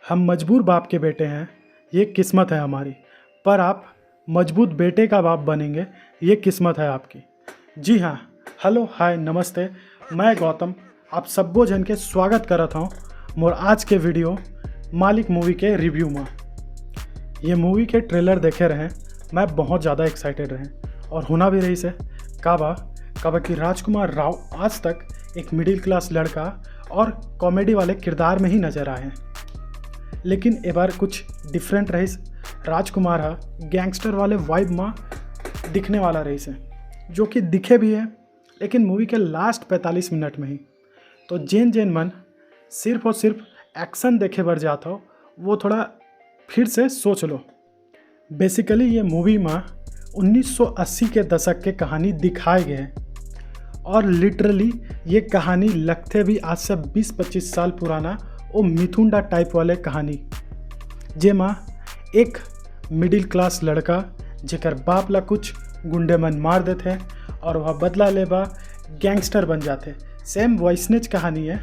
हम मजबूर बाप के बेटे हैं, ये किस्मत है हमारी। पर आप मजबूत बेटे का बाप बनेंगे, ये किस्मत है आपकी। जी हाँ, हेलो हाय नमस्ते, मैं गौतम आप सबको जन के स्वागत करत हूँ मोर आज के वीडियो मालिक मूवी के रिव्यू में। ये मूवी के ट्रेलर देखे रहे, मैं बहुत ज़्यादा एक्साइटेड रहे और होना भी रही से काबा कि राजकुमार राव आज तक एक मिडिल क्लास लड़का और कॉमेडी वाले किरदार में ही नज़र आए हैं, लेकिन ए बार कुछ डिफरेंट रही। राजकुमार गैंगस्टर वाले वाइब में दिखने वाला रही से, जो कि दिखे भी है लेकिन मूवी के लास्ट 45 मिनट में ही। तो जेन मन सिर्फ और सिर्फ एक्शन देखे बर जाता हो, वो थोड़ा फिर से सोच लो। बेसिकली ये मूवी में 1980 के दशक के कहानी दिखाए गए हैं और लिटरली ये कहानी लगते भी आज से 20-25 साल पुराना वो मिथुंडा टाइप वाले कहानी, जेमा एक मिडिल क्लास लड़का जेकर बाप ला कुछ गुंडे मन मार देते और वह बदला लेबा गैंगस्टर बन जाते। सेम वॉइसनेज कहानी है,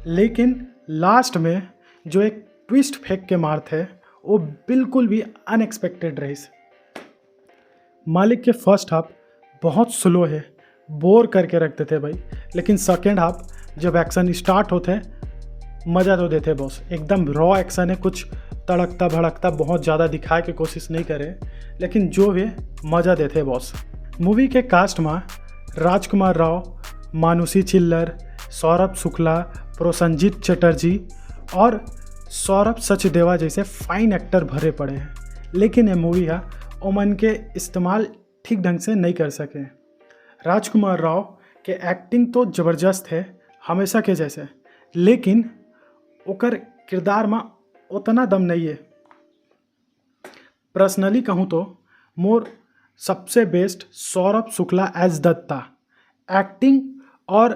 लेकिन लास्ट में जो एक ट्विस्ट फेंक के मारते वो बिल्कुल भी अनएक्सपेक्टेड रही। मालिक के फर्स्ट हाफ बहुत स्लो है, बोर करके रखते थे भाई, लेकिन सेकेंड हाफ जब एक्शन स्टार्ट होते मज़ा तो देते बॉस। एकदम रॉ एक्शन है, कुछ तड़कता भड़कता बहुत ज़्यादा दिखाए की कोशिश नहीं करे, लेकिन जो भी मज़ा देते बॉस। मूवी के कास्ट में राजकुमार राव, मानुषी चिल्लर, सौरभ शुक्ला, प्रोसनजीत चटर्जी और सौरभ सचदेवा जैसे फाइन एक्टर भरे पड़े हैं, लेकिन ये मूवी है ओमन के इस्तेमाल ठीक ढंग से नहीं कर सके। राजकुमार राव के एक्टिंग तो ज़बरदस्त है हमेशा के जैसे, लेकिन ओकर किरदार में उतना दम नहीं है। पर्सनली कहूँ तो मोर सबसे best Saurabh Shukla as Datta, acting और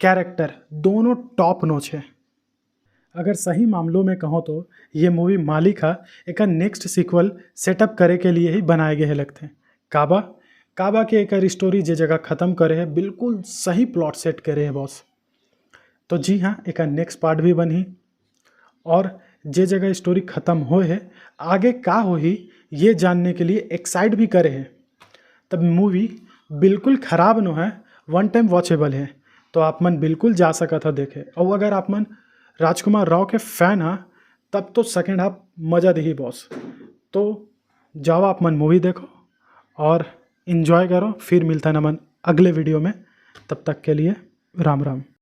कैरेक्टर दोनों टॉप नॉच है। अगर सही मामलों में कहो तो ये मूवी मालिक एक नेक्स्ट सीक्वल सेटअप करे के लिए ही बनाए गए लगते हैं। काबा के एक स्टोरी जे जगह ख़त्म करे है, बिल्कुल सही प्लॉट सेट करे है बॉस। तो जी हाँ, एक नेक्स्ट पार्ट भी बनी और जे जगह स्टोरी ख़त्म हो है आगे का हो ही ये जानने के लिए एक्साइट भी करे है। तब मूवी बिल्कुल ख़राब न है, वन टाइम वॉचेबल है, तो आप मन बिल्कुल जा सका था देखे। और अगर आप मन राजकुमार राव के फ़ैन हैं तब तो सेकेंड हाफ मज़ा दे ही बॉस। तो जाओ आप मन मूवी देखो और इन्जॉय करो। फिर मिलता है ना मन अगले वीडियो में, तब तक के लिए राम राम।